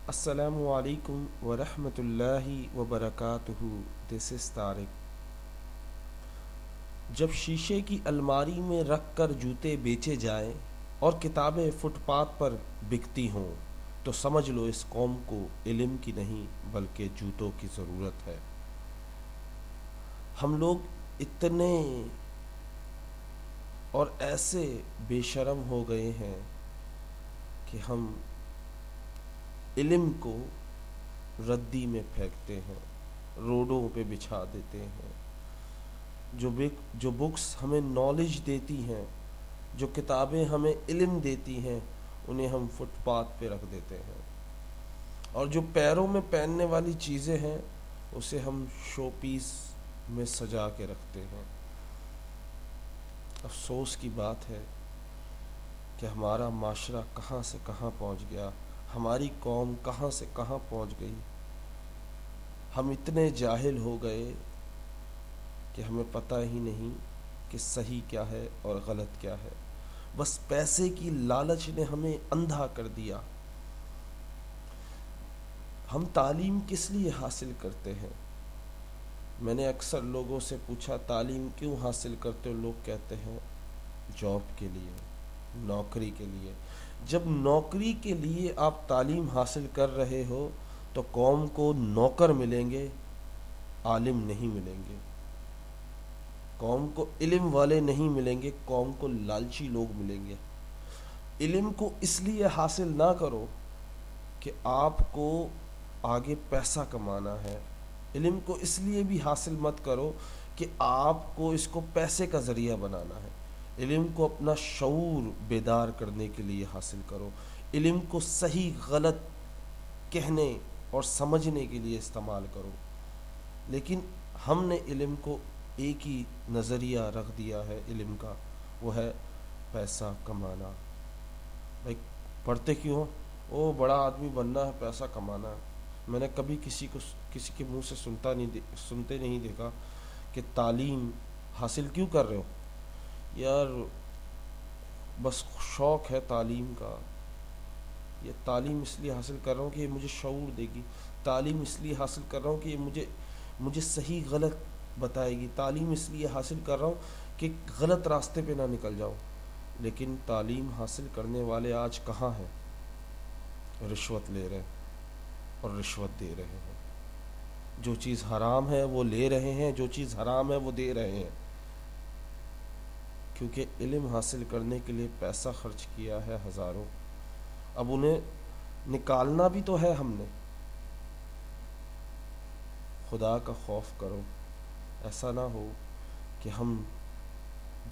السلام علیکم ورحمۃ اللہ وبرکاتہ. دس از طارق. جب شیشے کی الماری میں رکھ کر جوتے بیچے جائیں اور کتابیں فٹ پاتھ پر بکتی ہوں تو سمجھ لو اس قوم کو علم کی نہیں بلکہ جوتوں کی ضرورت ہے. ہم لوگ اتنے اور ایسے بے شرم ہو گئے ہیں کہ ہم علم کو ردی میں پھینکتے ہیں، روڈوں پہ بچھا دیتے ہیں. جو بکس ہمیں نالج دیتی ہیں، جو کتابیں ہمیں علم دیتی ہیں، انہیں ہم فٹ پاتھ پہ رکھ دیتے ہیں. اور جو پیروں میں پہننے والی چیزیں ہیں اسے ہم شو پیس میں سجا کے رکھتے ہیں. افسوس کی بات ہے کہ ہمارا معاشرہ کہاں سے کہاں پہنچ گیا، ہماری قوم کہاں سے کہاں پہنچ گئی. ہم اتنے جاہل ہو گئے کہ ہمیں پتہ ہی نہیں کہ صحیح کیا ہے اور غلط کیا ہے. بس پیسے کی لالچ نے ہمیں اندھا کر دیا. ہم تعلیم کس لیے حاصل کرتے ہیں؟ میں نے اکثر لوگوں سے پوچھا تعلیم کیوں حاصل کرتے ہو؟ لوگ کہتے ہیں جاب کے لیے، نوکری کے لیے. جب نوکری کے لیے آپ تعلیم حاصل کر رہے ہو تو قوم کو نوکر ملیں گے، عالم نہیں ملیں گے. قوم کو علم والے نہیں ملیں گے، قوم کو لالچی لوگ ملیں گے. علم کو اس لیے حاصل نہ کرو کہ آپ کو آگے پیسہ کمانا ہے. علم کو اس لیے بھی حاصل مت کرو کہ آپ کو اس کو پیسے کا ذریعہ بنانا ہے. علم کو اپنا شعور بیدار کرنے کے لیے حاصل کرو. علم کو صحیح غلط کہنے اور سمجھنے کے لیے استعمال کرو. لیکن ہم نے علم کو ایک ہی نظریہ رکھ دیا ہے علم کا، وہ ہے پیسہ کمانا. بھائی پڑھتے کیوں؟ او بڑا آدمی بننا ہے، پیسہ کمانا ہے. میں نے کبھی کسی کے منہ سے سنتے نہیں دیکھا کہ تعلیم حاصل کیوں کر رہے ہو. یار بس شوق ہے تعلیم کا. یہ تعلیم اس لیے حاصل کر رہا ہوں کہ یہ مجھے شعور دے گی. تعلیم اس لیے حاصل کر رہا ہوں کہ یہ مجھے صحیح غلط بتائے گی. تعلیم اس لیے حاصل کر رہا ہوں کہ غلط راستے پہ نہ نکل جاؤں. لیکن تعلیم حاصل کرنے والے آج کہاں ہیں؟ رشوت لے رہے اور رشوت دے رہے ہیں. جو چیز حرام ہے وہ لے رہے ہیں، جو چیز حرام ہے وہ دے رہے ہیں. کیونکہ علم حاصل کرنے کے لیے پیسہ خرچ کیا ہے ہزاروں، اب انہیں نکالنا بھی تو ہے. ہم نے خدا کا خوف کرو. ایسا نہ ہو کہ ہم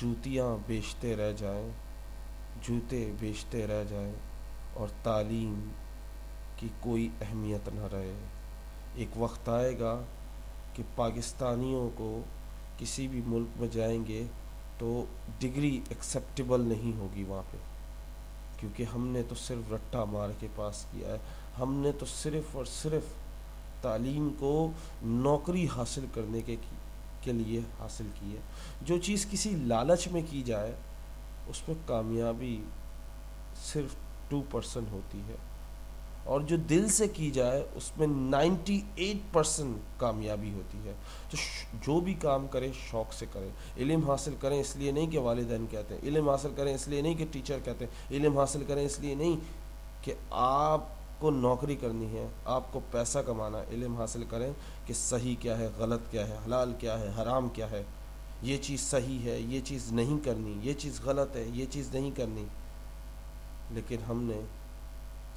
جوتیاں بیچتے رہ جائیں، جوتے بیچتے رہ جائیں اور تعلیم کی کوئی اہمیت نہ رہے. ایک وقت آئے گا کہ پاکستانیوں کو کسی بھی ملک میں جائیں گے تو ڈگری ایکسیپٹیبل نہیں ہوگی وہاں پہ، کیونکہ ہم نے تو صرف رٹا مار کے پاس کیا ہے. ہم نے تو صرف اور صرف تعلیم کو نوکری حاصل کرنے کے لیے حاصل کی ہے. جو چیز کسی لالچ میں کی جائے اس میں کامیابی صرف 2% ہوتی ہے، اور جو دل سے کی جائے اس میں 98% کامیابی ہوتی ہے. تو جو بھی کام کرے شوق سے کرے. علم حاصل کریں اس لیے نہیں کہ والدین کہتے ہیں، علم حاصل کریں اس لیے نہیں کہ ٹیچر کہتے ہیں، علم حاصل کریں اس لیے نہیں کہ آپ کو نوکری کرنی ہے، آپ کو پیسہ کمانا ہے. علم حاصل کریں کہ صحیح کیا ہے، غلط کیا ہے، حلال کیا ہے، حرام کیا ہے. یہ چیز صحیح ہے، یہ چیز نہیں کرنی، یہ چیز غلط ہے، یہ چیز نہیں کرنی. لیکن ہم نے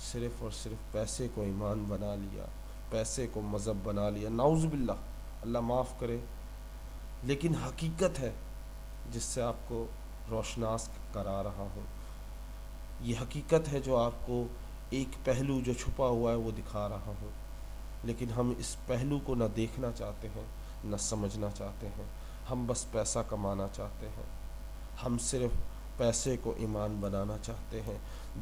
صرف اور صرف پیسے کو ایمان بنا لیا، پیسے کو مذہب بنا لیا. نعوذ باللہ، اللہ معاف کرے. لیکن حقیقت ہے جس سے آپ کو روشناس کرا رہا ہوں. یہ حقیقت ہے جو آپ کو ایک پہلو جو چھپا ہوا ہے وہ دکھا رہا ہوں. لیکن ہم اس پہلو کو نہ دیکھنا چاہتے ہیں نہ سمجھنا چاہتے ہیں. ہم بس پیسہ کمانا چاہتے ہیں. ہم صرف پیسے کو ایمان بنانا چاہتے ہیں.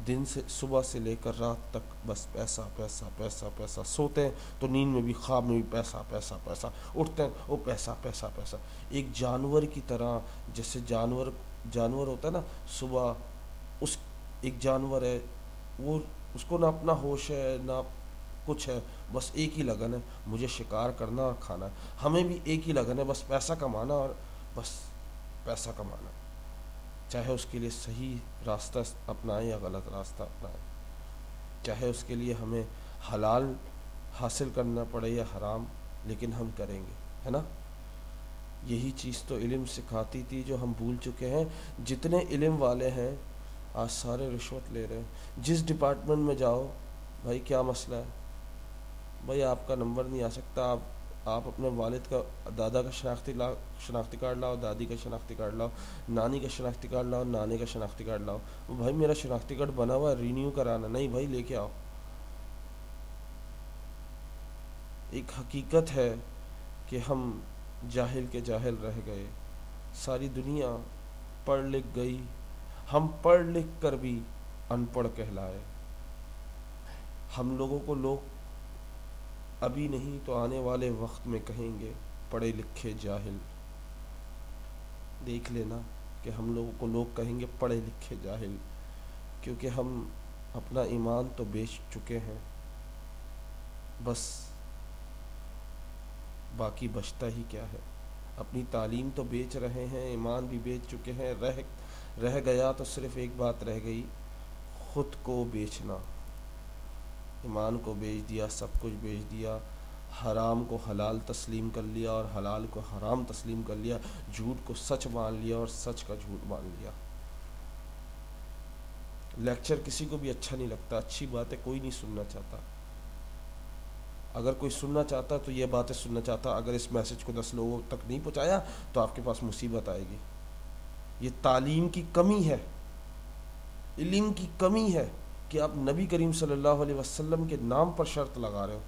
دن سے صبح سے لے کر رات تک بس پیسہ پیسہ پیسہ پیسہ. سوتے ہیں تو نیند میں بھی، خواب میں بھی پیسہ پیسہ پیسہ. اٹھتے ہیں وہ پیسہ پیسہ پیسہ. ایک جانور کی طرح، جیسے جانور ہوتا ہے نا، صبح ایک جانور ہے، وہ اس کو نہ اپنا ہوش ہے، نہ کچھ ہے، بس ایک ہی لگن ہے، مجھے شکار کرنا اور کھانا ہے. ہمیں بھی ایک ہی لگن ہے، بس پیسہ کمانا اور بس پیسہ کمانا، چاہے اس کے لیے صحیح راستہ اپنائیں یا غلط راستہ اپنائیں، چاہے اس کے لیے ہمیں حلال حاصل کرنا پڑے یا حرام، لیکن ہم کریں گے، ہے نا. یہی چیز تو علم سکھاتی تھی جو ہم بھول چکے ہیں. جتنے علم والے ہیں آج سارے رشوت لے رہے ہیں. جس ڈپارٹمنٹ میں جاؤ، بھائی کیا مسئلہ ہے، بھائی آپ کا نمبر نہیں آ سکتا، آپ اپنے والد کا، دادا کا شناختی کارڈ لاؤ، دادی کا شناختی کارڈ لاؤ، نانی کا شناختی کارڈ لاؤ، نانے کا شناختی کارڈ لاؤ. بھائی میرا شناختی کارڈ بنا ہوا ہے، رینیو کرانا. نہیں بھائی لے کے آؤ. ایک حقیقت ہے کہ ہم جاہل کے جاہل رہ گئے. ساری دنیا پڑھ لکھ گئی، ہم پڑھ لکھ کر بھی ان پڑھ کہلائے. ہم لوگوں کو لوگ ابھی نہیں تو آنے والے وقت میں کہیں گے پڑھے لکھے جاہل. دیکھ لینا کہ ہم لوگوں کو لوگ کہیں گے پڑھے لکھے جاہل، کیونکہ ہم اپنا ایمان تو بیچ چکے ہیں. بس باقی بچتا ہی کیا ہے. اپنی تعلیم تو بیچ رہے ہیں، ایمان بھی بیچ چکے ہیں. رہ گیا تو صرف ایک بات رہ گئی، خود کو بیچنا. ایمان کو بیچ دیا، سب کچھ بیچ دیا. حرام کو حلال تسلیم کر لیا اور حلال کو حرام تسلیم کر لیا. جھوٹ کو سچ مان لیا اور سچ کا جھوٹ مان لیا. لیکچر کسی کو بھی اچھا نہیں لگتا، اچھی باتیں کوئی نہیں سننا چاہتا. اگر کوئی سننا چاہتا تو یہ باتیں سننا چاہتا، اگر اس میسج کو 10 لوگوں تک نہیں پہنچایا تو آپ کے پاس مصیبت آئے گی. یہ تعلیم کی کمی ہے، علم کی کمی ہے کہ آپ نبی کریم صلی اللہ علیہ وسلم کے نام پر شرط لگا رہے ہو.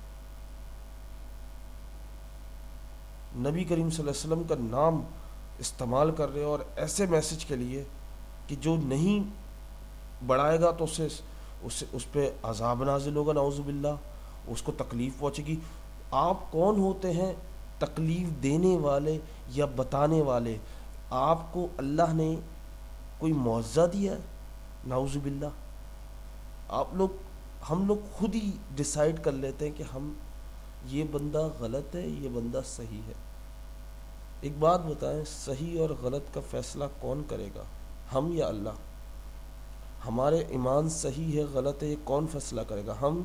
نبی کریم صلی اللہ علیہ وسلم کا نام استعمال کر رہے ہو اور ایسے میسج کے لیے کہ جو نہیں بڑھائے گا تو اس پہ عذاب نازل ہوگا، نعوذ باللہ، اس کو تکلیف پہنچے گی. آپ کون ہوتے ہیں تکلیف دینے والے یا بتانے والے؟ آپ کو اللہ نے کوئی معجزہ دیا ہے؟ نعوذ باللہ. ہم لوگ خود ہی ڈیسائیڈ کر لیتے ہیں کہ ہم یہ بندہ غلط ہے، یہ بندہ صحیح ہے. ایک بات بتائیں، صحیح اور غلط کا فیصلہ کون کرے گا، ہم یا اللہ؟ ہمارے ایمان صحیح ہے غلط ہے یہ کون فیصلہ کرے گا، ہم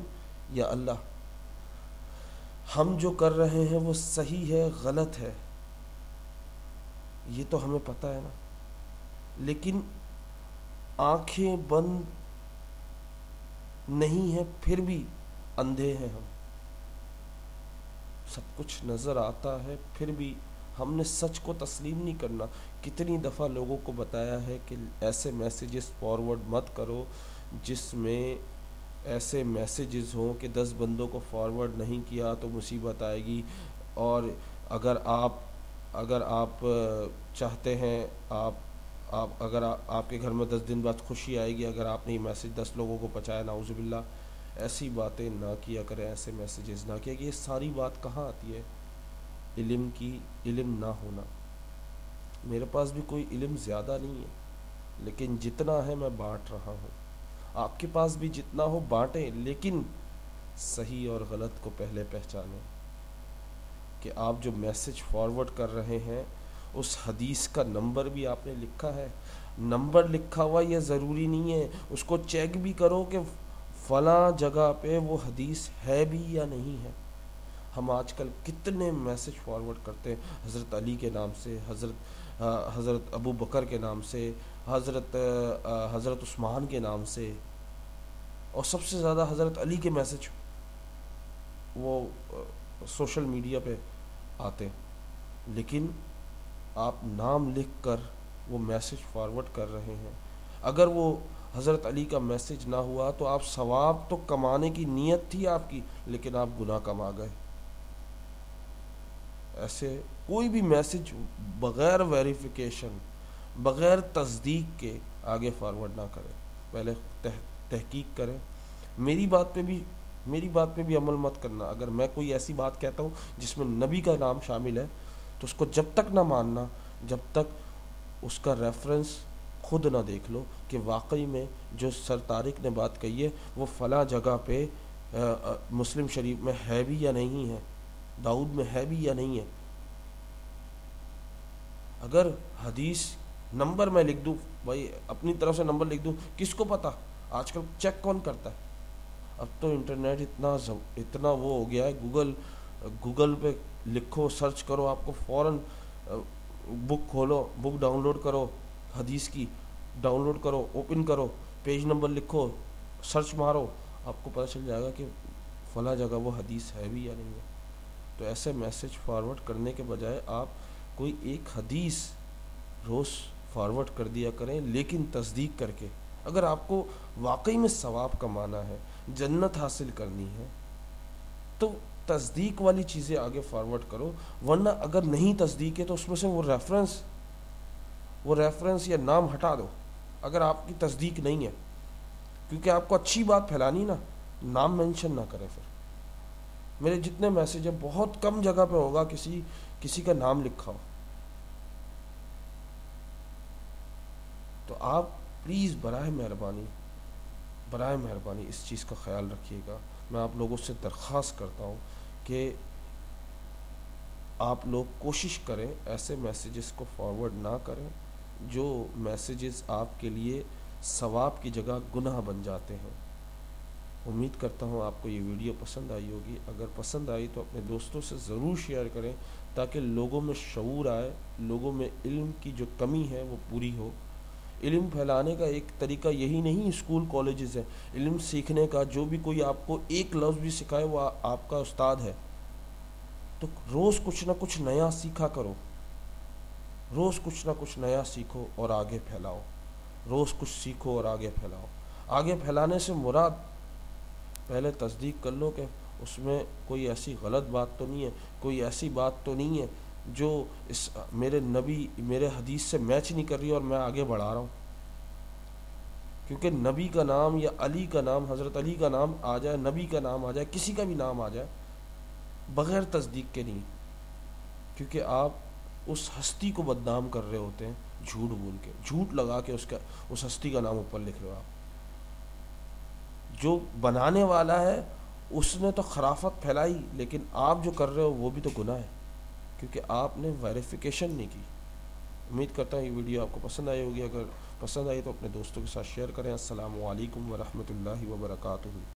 یا اللہ؟ ہم جو کر رہے ہیں وہ صحیح ہے غلط ہے یہ تو ہمیں پتہ ہے نا. لیکن آنکھیں بند نہیں ہیں پھر بھی اندھے ہیں ہم. سب کچھ نظر آتا ہے پھر بھی ہم نے سچ کو تسلیم نہیں کرنا. کتنی دفعہ لوگوں کو بتایا ہے کہ ایسے میسیجز فارورڈ مت کرو جس میں ایسے میسیجز ہوں کہ 10 بندوں کو فارورڈ نہیں کیا تو مصیبت آئے گی. اور اگر آپ چاہتے ہیں اگر آپ کے گھر میں 10 دن بعد خوشی آئے گی اگر آپ نے یہ میسیج 10 لوگوں کو پہنچایا، نعوذ باللہ. ایسی باتیں نہ کیا کریں، ایسے میسیجز نہ کیا. یہ ساری بات کہاں آتی ہے؟ علم کی، علم نہ ہونا. میرے پاس بھی کوئی علم زیادہ نہیں ہے، لیکن جتنا ہے میں بانٹ رہا ہوں. آپ کے پاس بھی جتنا ہو بانٹیں، لیکن صحیح اور غلط کو پہلے پہچانیں. کہ آپ جو میسج فارورڈ کر رہے ہیں اس حدیث کا نمبر بھی آپ نے لکھا ہے. نمبر لکھا ہوا یہ ضروری نہیں ہے، اس کو چیک بھی کرو کہ فلاں جگہ پہ وہ حدیث ہے بھی یا نہیں ہے. ہم آج کل کتنے میسج فارورڈ کرتے ہیں حضرت علی کے نام سے، حضرت ابو بکر کے نام سے، حضرت عثمان کے نام سے، اور سب سے زیادہ حضرت علی کے میسج وہ سوشل میڈیا پہ آتے ہیں. لیکن آپ نام لکھ کر وہ میسج فارورڈ کر رہے ہیں. اگر وہ حضرت علی کا میسج نہ ہوا تو آپ ثواب تو کمانے کی نیت تھی آپ کی، لیکن آپ گناہ کما گئے. ایسے کوئی بھی میسج بغیر ویریفیکیشن، بغیر تصدیق کے آگے فارورڈ نہ کریں. پہلے تحقیق کریں. میری بات پہ بھی عمل مت کرنا. اگر میں کوئی ایسی بات کہتا ہوں جس میں نبی کا نام شامل ہے تو اس کو جب تک نہ ماننا جب تک اس کا ریفرنس خود نہ دیکھ لو کہ واقعی میں جو سر طارق نے بات کہی ہے وہ فلاں جگہ پہ مسلم شریف میں ہے بھی یا نہیں ہے، داؤد میں ہے بھی یا نہیں ہے. اگر حدیث نمبر میں لکھ دوں، بھائی اپنی طرف سے نمبر لکھ دوں، کس کو پتا؟ آج کل چیک کون کرتا ہے؟ اب تو انٹرنیٹ اتنا وہ ہو گیا ہے، گوگل پہ لکھو، سرچ کرو، آپ کو فوراً بک کھولو، بک ڈاؤن لوڈ کرو، حدیث کی ڈاؤن لوڈ کرو، اوپن کرو، پیج نمبر لکھو، سرچ مارو، آپ کو پتہ چل جائے گا کہ فلاں جگہ وہ حدیث ہے بھی یا نہیں ہے. تو ایسے میسج فارورڈ کرنے کے بجائے آپ کوئی ایک حدیث روز فارورڈ کر دیا کریں، لیکن تصدیق کر کے. اگر آپ کو واقعی میں ثواب کمانا ہے، جنت حاصل کرنی ہے، تو تصدیق والی چیزیں آگے فارورڈ کرو. ورنہ اگر نہیں تصدیق ہے تو اس میں سے وہ ریفرنس یا نام ہٹا دو اگر آپ کی تصدیق نہیں ہے. کیونکہ آپ کو اچھی بات پھیلانی نا، نام مینشن نہ کریں. پھر میرے جتنے میسج ہیں بہت کم جگہ پہ ہوگا کسی کا نام لکھا ہو. تو آپ پلیز براہ مہربانی اس چیز کا خیال رکھیے گا. میں آپ لوگوں سے درخواست کرتا ہوں کہ آپ لوگ کوشش کریں ایسے میسیجز کو فارورڈ نہ کریں جو میسیجز آپ کے لیے ثواب کی جگہ گناہ بن جاتے ہیں. امید کرتا ہوں آپ کو یہ ویڈیو پسند آئی ہوگی. اگر پسند آئی تو اپنے دوستوں سے ضرور شیئر کریں تاکہ لوگوں میں شعور آئے، لوگوں میں علم کی جو کمی ہے وہ پوری ہو. علم پھیلانے کا ایک طریقہ یہی نہیں اسکول کالجز ہے. علم سیکھنے کا جو بھی کوئی آپ کو ایک لفظ بھی سکھائے وہ آپ کا استاد ہے. تو روز کچھ نہ کچھ نیا سیکھا کرو، روز کچھ نہ کچھ نیا سیکھو اور آگے پھیلاؤ. روز کچھ سیکھو اور آگے پھیلاؤ. آگے پھیلانے سے مراد پہلے تصدیق کر لو کہ اس میں کوئی ایسی غلط بات تو نہیں ہے، کوئی ایسی بات تو نہیں ہے جو میرے حدیث سے میچ نہیں کر رہی اور میں آگے بڑھا رہا ہوں. کیونکہ نبی کا نام یا علی کا نام، حضرت علی کا نام آ جائے، نبی کا نام آ جائے، کسی کا بھی نام آ جائے، بغیر تصدیق کے نہیں. کیونکہ آپ اس ہستی کو بدنام کر رہے ہوتے ہیں جھوٹ بول کے، جھوٹ لگا کے اس ہستی کا نام اوپر لکھ رہے ہو. آپ جو بنانے والا ہے اس نے تو خرافت پھیلائی، لیکن آپ جو کر رہے ہو وہ بھی تو گناہ ہے کیونکہ آپ نے ویریفیکیشن نہیں کی. امید کرتا ہوں یہ ویڈیو آپ کو پسند آئی ہوگی. اگر پسند آئی تو اپنے دوستوں کے ساتھ شیئر کریں. السلام علیکم ورحمۃ اللہ وبرکاتہ.